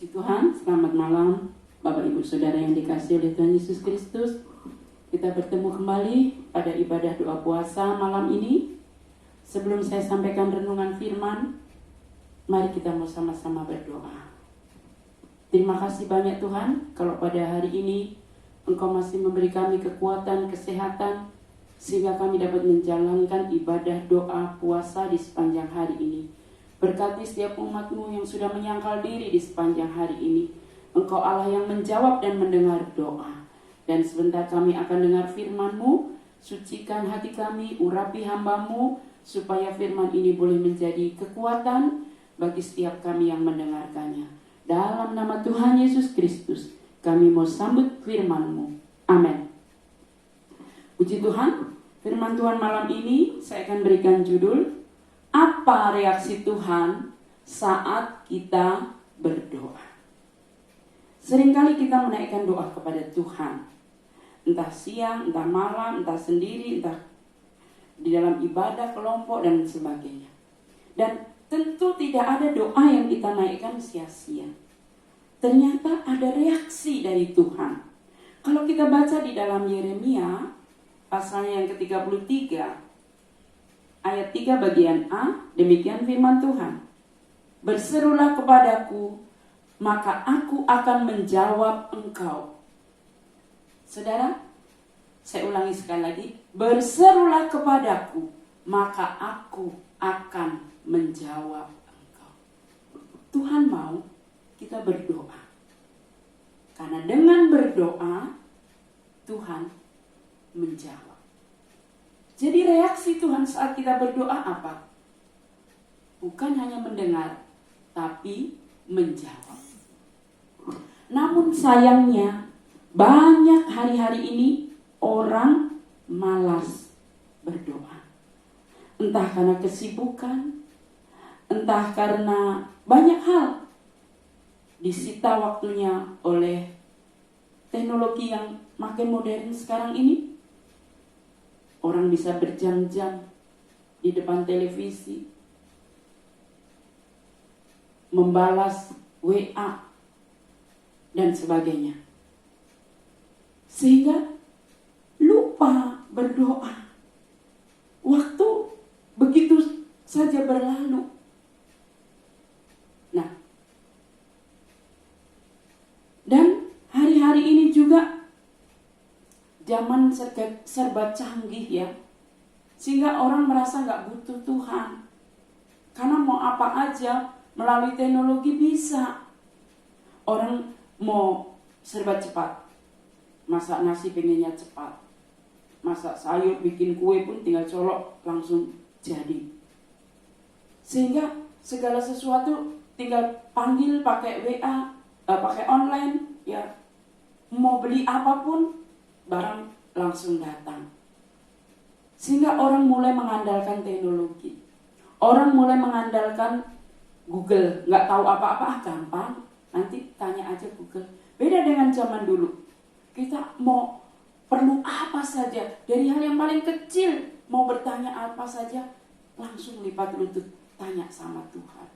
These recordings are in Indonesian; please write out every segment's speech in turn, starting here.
Puji Tuhan, selamat malam Bapak Ibu Saudara yang dikasihi oleh Tuhan Yesus Kristus. Kita bertemu kembali pada ibadah doa puasa malam ini. Sebelum saya sampaikan renungan firman, mari kita mau sama-sama berdoa. Terima kasih banyak Tuhan, kalau pada hari ini Engkau masih memberi kami kekuatan, kesehatan, sehingga kami dapat menjalankan ibadah doa puasa di sepanjang hari ini. Berkati setiap umat-Mu yang sudah menyangkal diri di sepanjang hari ini. Engkau Allah yang menjawab dan mendengar doa. Dan sebentar kami akan dengar firman-Mu. Sucikan hati kami, urapi hamba-Mu, supaya firman ini boleh menjadi kekuatan bagi setiap kami yang mendengarkannya. Dalam nama Tuhan Yesus Kristus, kami mau sambut firman-Mu. Amin. Puji Tuhan, firman Tuhan malam ini saya akan berikan judul, apa reaksi Tuhan saat kita berdoa? Seringkali kita menaikkan doa kepada Tuhan. Entah siang, entah malam, entah sendiri, entah di dalam ibadah kelompok dan sebagainya. Dan tentu tidak ada doa yang kita naikkan sia-sia. Ternyata ada reaksi dari Tuhan. Kalau kita baca di dalam Yeremia, pasalnya yang ke-33, ayat 3 bagian A, demikian firman Tuhan. Berserulah kepadaku, maka aku akan menjawab engkau. Saudara, saya ulangi sekali lagi. Berserulah kepadaku, maka aku akan menjawab engkau. Tuhan mau kita berdoa. Karena dengan berdoa, Tuhan menjawab. Jadi reaksi Tuhan saat kita berdoa apa? Bukan hanya mendengar, tapi menjawab. Namun sayangnya, banyak hari-hari ini orang malas berdoa. Entah karena kesibukan, entah karena banyak hal. Disita waktunya oleh teknologi yang makin modern sekarang ini. Orang bisa berjam-jam di depan televisi, membalas WA, dan sebagainya. Sehingga lupa berdoa. Waktu begitu saja berlalu. Nah, dan hari-hari ini juga zaman serba canggih ya. Sehingga orang merasa gak butuh Tuhan. Karena mau apa aja melalui teknologi bisa. Orang mau serba cepat. Masak nasi pengennya cepat. Masak sayur, bikin kue pun tinggal colok langsung jadi. Sehingga segala sesuatu tinggal panggil pakai WA, pakai online ya. Mau beli apapun, barang langsung datang. Sehingga orang mulai mengandalkan teknologi. Orang mulai mengandalkan Google. Nggak tahu apa-apa, gampang. Nanti tanya aja Google. Beda dengan zaman dulu. Kita mau perlu apa saja. Dari hal yang paling kecil, mau bertanya apa saja, langsung lipat lutut tanya sama Tuhan.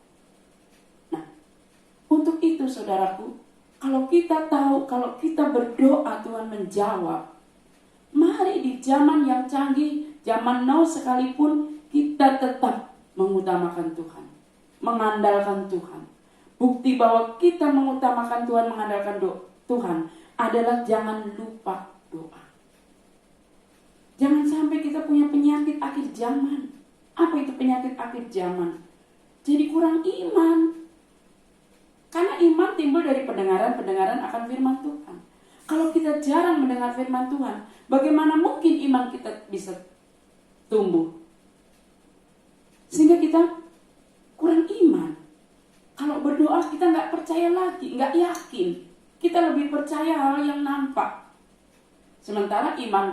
Nah, untuk itu saudaraku, kalau kita tahu, kalau kita berdoa Tuhan menjawab, mari di zaman yang canggih, zaman now sekalipun, kita tetap mengutamakan Tuhan, mengandalkan Tuhan. Bukti bahwa kita mengutamakan Tuhan, mengandalkan Tuhan adalah jangan lupa doa. Jangan sampai kita punya penyakit akhir zaman. Apa itu penyakit akhir zaman? Jadi kurang iman. Karena iman timbul dari pendengaran akan firman Tuhan. Kalau kita jarang mendengar firman Tuhan, bagaimana mungkin iman kita bisa tumbuh? Sehingga kita kurang iman. Kalau berdoa kita nggak percaya lagi, nggak yakin. Kita lebih percaya hal yang nampak. Sementara iman,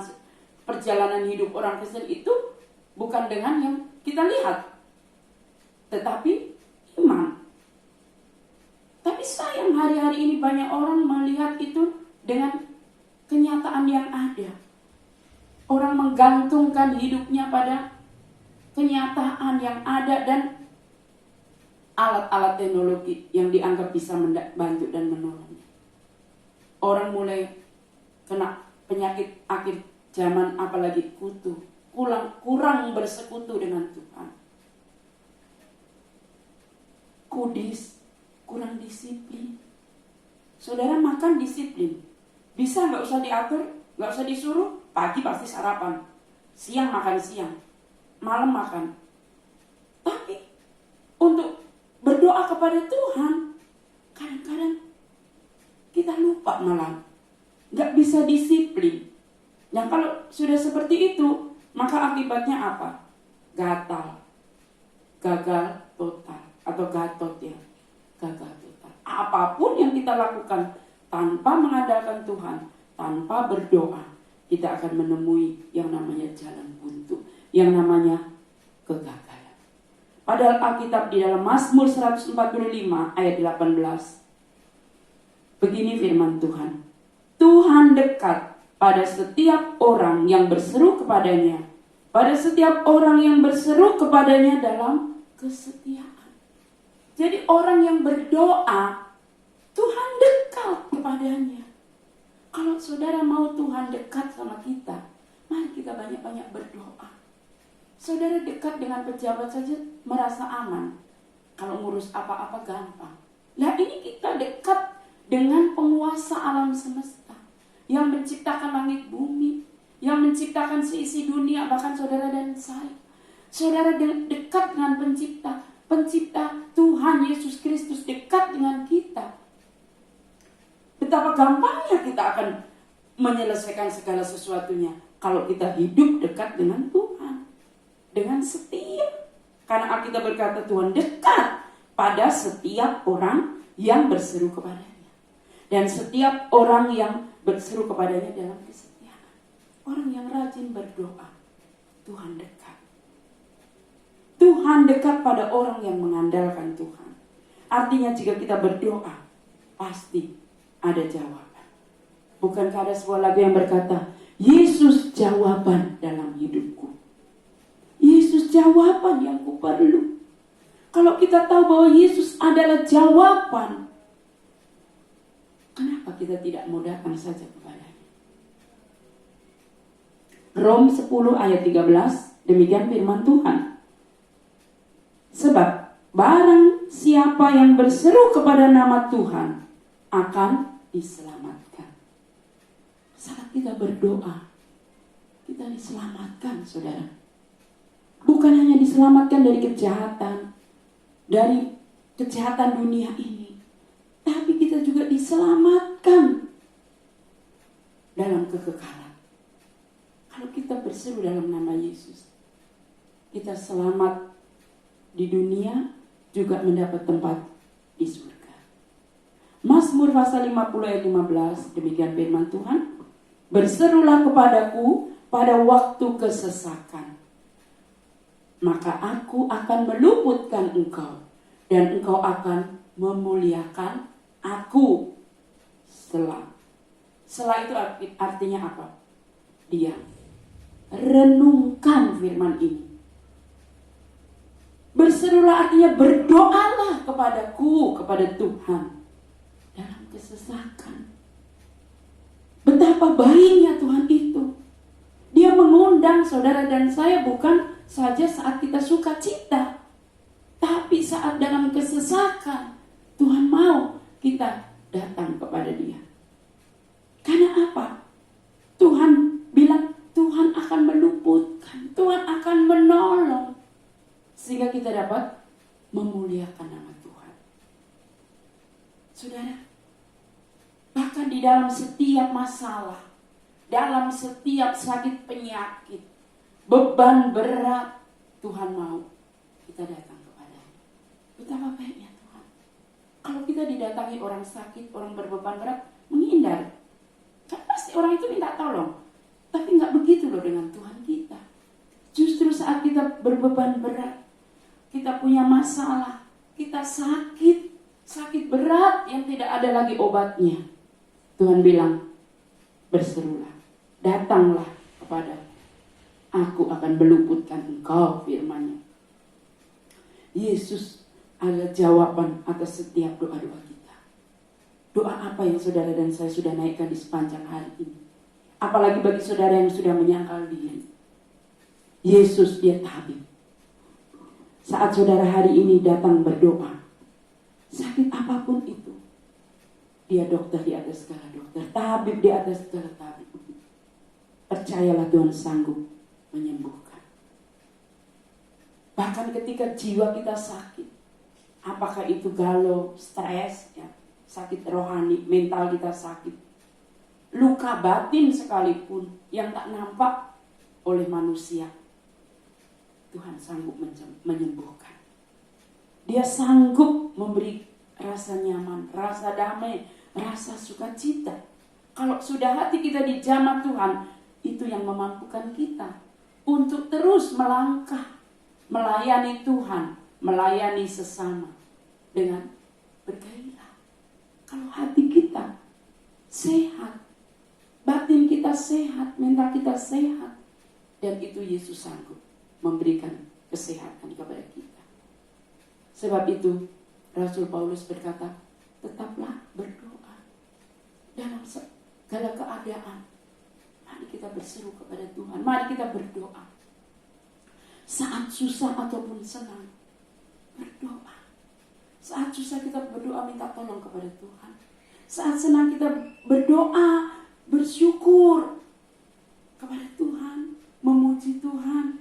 perjalanan hidup orang Kristen itu bukan dengan yang kita lihat, tetapi iman. Tapi sayang hari-hari ini banyak orang melihat itu dengan kenyataan yang ada. Orang menggantungkan hidupnya pada kenyataan yang ada dan alat-alat teknologi yang dianggap bisa membantu dan menolong. Orang mulai kena penyakit akhir zaman, apalagi kutu, kurang bersekutu dengan Tuhan. Kudis, kurang disiplin. Saudara makan disiplin, bisa nggak usah diatur, nggak usah disuruh. Pagi pasti sarapan, siang makan siang, malam makan. Tapi untuk berdoa kepada Tuhan, kadang-kadang kita lupa malam, nggak bisa disiplin. Yang kalau sudah seperti itu, maka akibatnya apa? Gatal, gagal total, atau gatot ya, gagal total. Apapun yang kita lakukan tanpa mengandalkan Tuhan, tanpa berdoa, kita akan menemui yang namanya jalan buntu, yang namanya kegagalan. Padahal Alkitab di dalam Mazmur 145 ayat 18, begini firman Tuhan, Tuhan dekat pada setiap orang yang berseru kepadanya, pada setiap orang yang berseru kepadanya dalam kesetiaan. Jadi orang yang berdoa, Tuhan dekat kepadanya. Kalau saudara mau Tuhan dekat sama kita, mari kita banyak-banyak berdoa. Saudara dekat dengan pejabat saja merasa aman. Kalau ngurus apa-apa gampang. Nah ini kita dekat dengan penguasa alam semesta, yang menciptakan langit bumi, yang menciptakan seisi dunia, bahkan saudara dan saya. Saudara dekat dengan pencipta Tuhan Yesus Kristus, dekat dengan kita. Betapa gampangnya kita akan menyelesaikan segala sesuatunya kalau kita hidup dekat dengan Tuhan, dengan setia. Karena Alkitab berkata Tuhan dekat pada setiap orang yang berseru kepadanya, dan setiap orang yang berseru kepadanya dalam kesetiaan. Orang yang rajin berdoa, Tuhan dekat. Tuhan dekat pada orang yang mengandalkan Tuhan. Artinya jika kita berdoa, pasti ada jawaban. Bukankah ada sebuah lagu yang berkata, Yesus jawaban dalam hidupku. Yesus jawaban yang ku perlu. Kalau kita tahu bahwa Yesus adalah jawaban, kenapa kita tidak mau datang saja kepadanya? Rom 10 ayat 13, demikian firman Tuhan. Sebab barang siapa yang berseru kepada nama Tuhan akan diselamatkan. Saat kita berdoa, kita diselamatkan, saudara. Bukan hanya diselamatkan dari kejahatan dunia ini, tapi kita juga diselamatkan dalam kekekalan. Kalau kita berseru dalam nama Yesus, kita selamat di dunia, juga mendapat tempat di surga. Mazmur pasal 50 ayat 15, demikian firman Tuhan. Berserulah kepadaku pada waktu kesesakan, maka aku akan meluputkan engkau, dan engkau akan memuliakan aku. Selah itu artinya apa? Diam. Renungkan firman ini. Berserulah artinya berdoalah kepadaku, kepada Tuhan dalam kesesakan. Betapa baiknya Tuhan itu. Dia mengundang saudara dan saya bukan saja saat kita suka cita, tapi saat dalam kesesakan Tuhan mau kita datang kepada Dia. Karena apa? Tuhan bilang Tuhan akan meluputkan, Tuhan akan menolong, sehingga kita dapat memuliakan nama Tuhan. Saudara, bahkan di dalam setiap masalah, dalam setiap sakit penyakit, beban berat, Tuhan mau kita datang kepada-Nya. Betapa baiknya Tuhan. Kalau kita didatangi orang sakit, orang berbeban berat, menghindar. Kan pasti orang itu minta tolong. Tapi gak begitu loh dengan Tuhan kita. Justru saat kita berbeban berat, kita punya masalah, kita sakit berat yang tidak ada lagi obatnya, Tuhan bilang, berserulah, datanglah kepada aku akan meluputkan engkau, firman-Nya. Yesus adalah jawaban atas setiap doa-doa kita. Doa apa yang saudara dan saya sudah naikkan di sepanjang hari ini? Apalagi bagi saudara yang sudah menyangkal diri. Yesus dia tabib. Saat saudara hari ini datang berdoa, sakit apapun itu, dia dokter di atas segala dokter, tabib di atas segala tabib. Percayalah Tuhan sanggup menyembuhkan. Bahkan ketika jiwa kita sakit, apakah itu galau, stres, ya, sakit rohani, mental kita sakit, luka batin sekalipun yang tak nampak oleh manusia, Tuhan sanggup menyembuhkan. Dia sanggup memberi rasa nyaman, rasa damai, rasa sukacita. Kalau sudah hati kita dijamah Tuhan, itu yang memampukan kita untuk terus melangkah, melayani Tuhan, melayani sesama dengan bergairah. Kalau hati kita sehat, batin kita sehat, mental kita sehat, dan itu Yesus sanggup memberikan kesehatan kepada kita. Sebab itu Rasul Paulus berkata, tetaplah berdoa dalam segala keadaan. Mari kita berseru kepada Tuhan, mari kita berdoa. Saat susah ataupun senang, berdoa. Saat susah kita berdoa minta tolong kepada Tuhan. Saat senang kita berdoa, bersyukur kepada Tuhan, memuji Tuhan.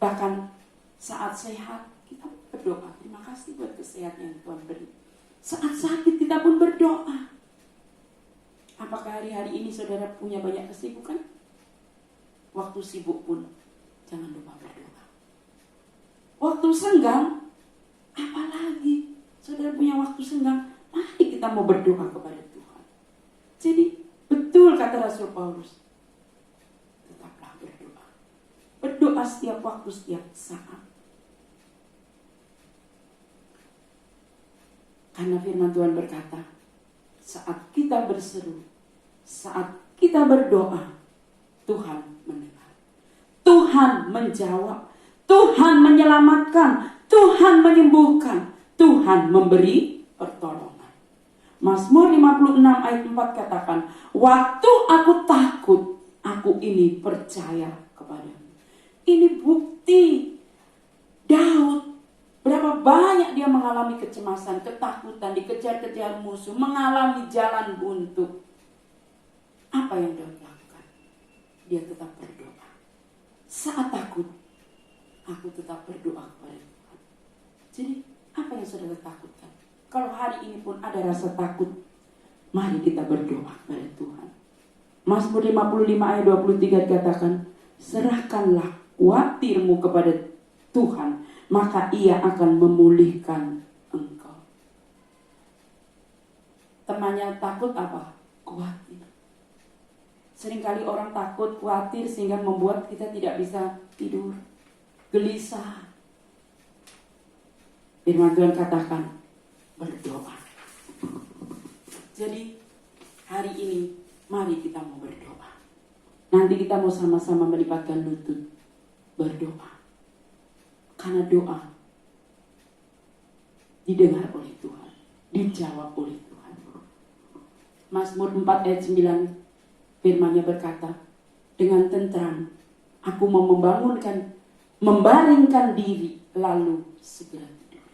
Bahkan saat sehat kita berdoa, terima kasih buat kesehatan yang Tuhan beri. Saat sakit kita pun berdoa. Apakah hari-hari ini saudara punya banyak kesibukan? Waktu sibuk pun jangan lupa berdoa. Waktu senggang, apalagi saudara punya waktu senggang, mari kita mau berdoa kepada Tuhan. Jadi betul kata Rasul Paulus, tetaplah berdoa. Berdoa setiap waktu, setiap saat. Karena firman Tuhan berkata, saat kita berseru, saat kita berdoa, Tuhan mendengar, Tuhan menjawab, Tuhan menyelamatkan, Tuhan menyembuhkan, Tuhan memberi pertolongan. Mazmur 56 ayat 4 katakan, waktu aku takut, aku ini percaya kepadamu. Ini bukti Daud, berapa banyak dia mengalami kecemasan, ketakutan, dikejar-kejar musuh, mengalami jalan buntu. Apa yang Daud lakukan? Dia tetap berdoa. Saat takut, aku tetap berdoa kepada Tuhan. Jadi, apa yang saudara takutkan? Kalau hari ini pun ada rasa takut, mari kita berdoa kepada Tuhan. Mazmur 55 ayat 23 katakan, serahkanlah khawatirmu kepada Tuhan, maka Ia akan memulihkan engkau. Temannya takut apa? Khawatir. Seringkali orang takut, khawatir sehingga membuat kita tidak bisa tidur, gelisah. Firman Tuhan katakan, berdoa. Jadi hari ini mari kita mau berdoa. Nanti kita mau sama-sama melipatkan lutut berdoa. Karena doa didengar oleh Tuhan, dijawab oleh Tuhan. Mazmur 4 ayat 9 firman-Nya berkata, dengan tentram aku mau membaringkan diri lalu segera tidur.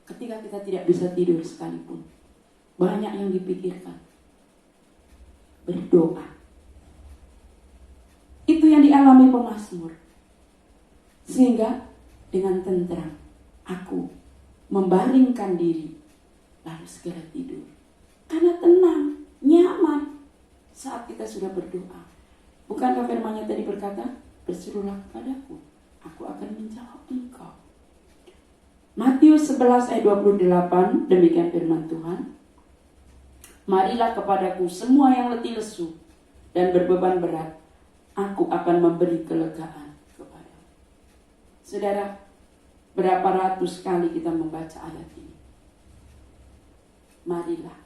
Ketika kita tidak bisa tidur sekalipun, banyak yang dipikirkan. Berdoa. Itu yang dialami pemazmur. Sehingga dengan tentram aku membaringkan diri lalu segera tidur. Karena tenang, nyaman saat kita sudah berdoa. Bukankah firman-Nya tadi berkata, berserulah kepadaku, aku akan menjawab engkau. Matius 11 ayat 28, demikian firman Tuhan. Marilah kepadaku semua yang letih lesu dan berbeban berat, aku akan memberi kelegaan kepadamu. Saudara, berapa ratus kali kita membaca ayat ini. Marilah,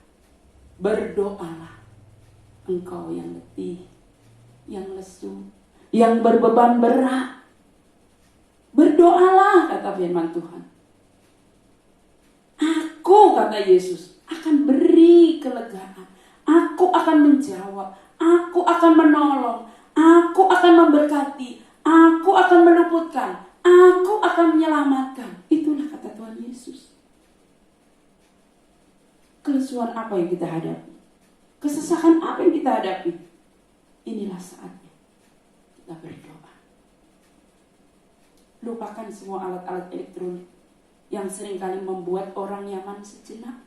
berdoalah engkau yang letih, yang lesu, yang berbeban berat. Berdoalah, kata firman Tuhan. Aku, kata Yesus, akan beri kelegaan. Aku akan menjawab. Aku akan menolong. Aku akan memberkati. Aku akan meluputkan. Aku akan menyelamatkan. Itulah kata Tuhan Yesus. Kelesuan apa yang kita hadapi? Kesesakan apa yang kita hadapi? Inilah saatnya kita berdoa. Lupakan semua alat-alat elektronik yang seringkali membuat orang nyaman sejenak.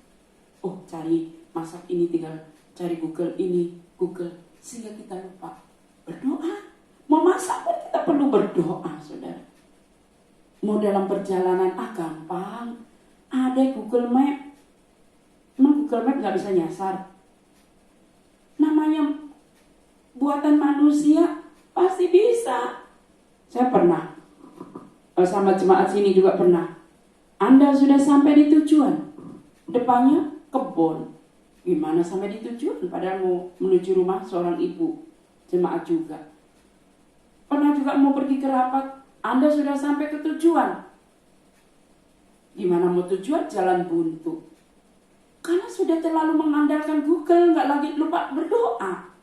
Oh, cari masak ini, tinggal cari Google ini, Google. Sehingga kita lupa berdoa. Mau masak pun kita perlu berdoa, saudara. Mau dalam perjalanan, gampang. Ada Google Map. Emang Google Map gak bisa nyasar? Namanya buatan manusia, pasti bisa. Saya pernah, sama jemaat sini juga pernah. Anda sudah sampai di tujuan, depannya kebun. Gimana sampai di tujuan? Padahal mau menuju rumah seorang ibu, jemaat juga. Pernah juga mau pergi ke rapat, Anda sudah sampai ke tujuan. Gimana mau tujuan? Jalan buntu. Karena sudah terlalu mengandalkan Google, nggak lagi lupa berdoa.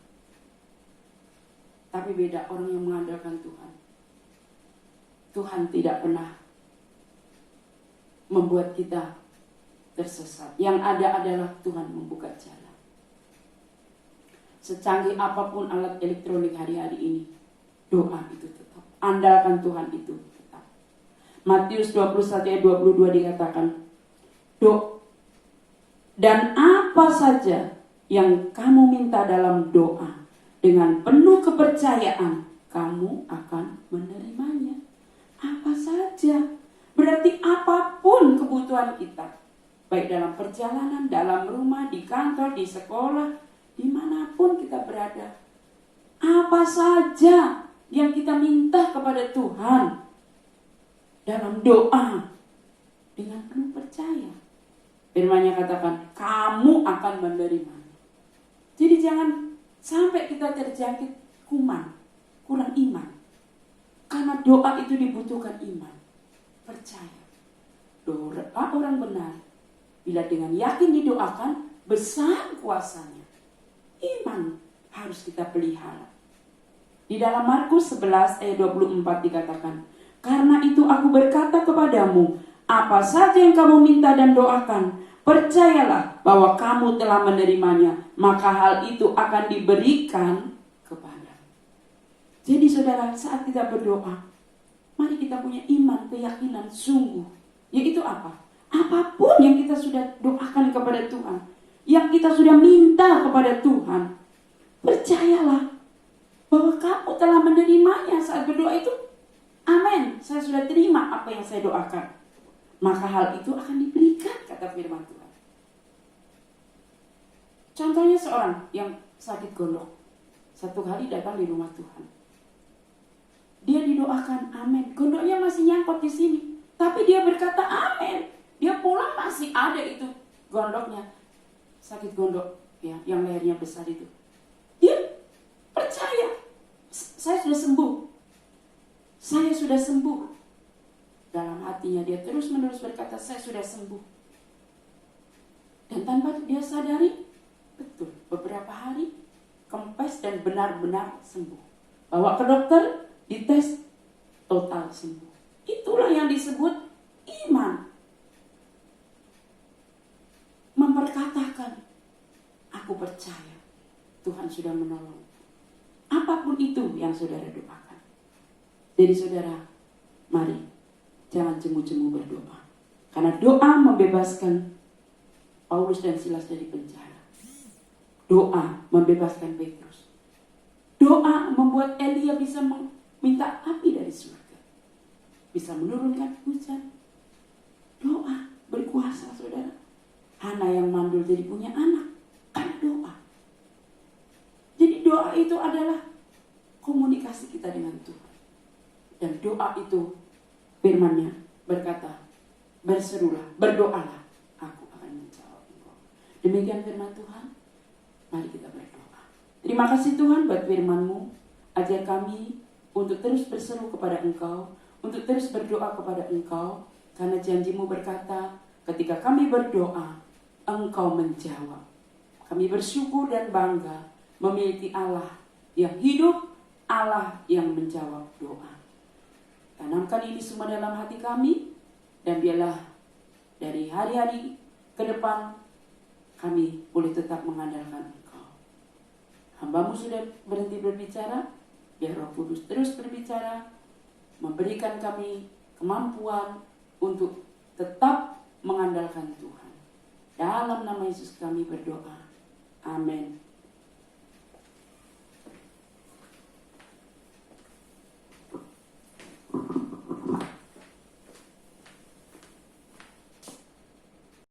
Tapi beda orang yang mengandalkan Tuhan. Tuhan tidak pernah membuat kita tersesat. Yang ada adalah Tuhan membuka jalan. Secanggih apapun alat elektronik hari-hari ini, doa itu tetap. Andalkan Tuhan itu tetap. Matius 21 ayat 22 dikatakan, dan apa saja yang kamu minta dalam doa, dengan penuh kepercayaan, kamu akan menerimanya. Apa saja. Berarti apapun kebutuhan kita. Baik dalam perjalanan, dalam rumah, di kantor, di sekolah, dimanapun kita berada. Apa saja yang kita minta kepada Tuhan dalam doa, dengan penuh percaya. Firman-Nya katakan, kamu akan menerimanya. Jadi jangan sampai kita terjangkit kuman, kurang iman. Karena doa itu dibutuhkan iman. Percaya. Doa orang benar, bila dengan yakin didoakan, besar kuasanya. Iman harus kita pelihara. Di dalam Markus 11 ayat 24 dikatakan, karena itu aku berkata kepadamu, apa saja yang kamu minta dan doakan, percayalah bahwa kamu telah menerimanya, maka hal itu akan diberikan kepada. Jadi saudara, saat kita berdoa, mari kita punya iman, keyakinan sungguh. Yaitu apa? Apapun yang kita sudah doakan kepada Tuhan, yang kita sudah minta kepada Tuhan, percayalah bahwa kamu telah menerimanya saat berdoa itu. Amin, saya sudah terima apa yang saya doakan. Maka hal itu akan diberikan, kata firman Tuhan. Contohnya seorang yang sakit gondok, satu kali datang di rumah Tuhan. Dia didoakan, amin. Gondoknya masih nyangkut di sini, tapi dia berkata amin. Dia pulang masih ada itu gondoknya, sakit gondok ya, yang lehernya besar itu. Dia percaya, saya sudah sembuh. Saya sudah sembuh. Dalam hatinya dia terus-menerus berkata, saya sudah sembuh. Dan tanpa dia sadari, betul, beberapa hari kempes dan benar-benar sembuh. Bawa ke dokter, dites, total sembuh. Itulah yang disebut iman. Memperkatakan, aku percaya Tuhan sudah menolong. Apapun itu yang saudara doakan. Jadi saudara, mari jangan jemu-jemu berdoa. Karena doa membebaskan Paulus dan Silas dari penjara. Doa membebaskan Petrus. Doa membuat Elia bisa meminta api dari surga. Bisa menurunkan hujan. Doa berkuasa, saudara. Hana yang mandul jadi punya anak karena doa. Jadi doa itu adalah komunikasi kita dengan Tuhan. Dan doa itu, firman-Nya berkata, berserulah, berdoalah, aku akan menjawab engkau. Demikian firman Tuhan. Mari kita berdoa. Terima kasih Tuhan buat firman-Mu. Ajar kami untuk terus berseru kepada Engkau, untuk terus berdoa kepada Engkau, karena janji-Mu berkata, ketika kami berdoa, Engkau menjawab. Kami bersyukur dan bangga memiliki Allah yang hidup, Allah yang menjawab doa. Tanamkan ini semua dalam hati kami, dan biarlah dari hari-hari ke depan kami boleh tetap mengandalkan Engkau. Hamba-Mu sudah berhenti berbicara, biar Roh Kudus terus berbicara, memberikan kami kemampuan untuk tetap mengandalkan Tuhan. Dalam nama Yesus kami berdoa. Amin.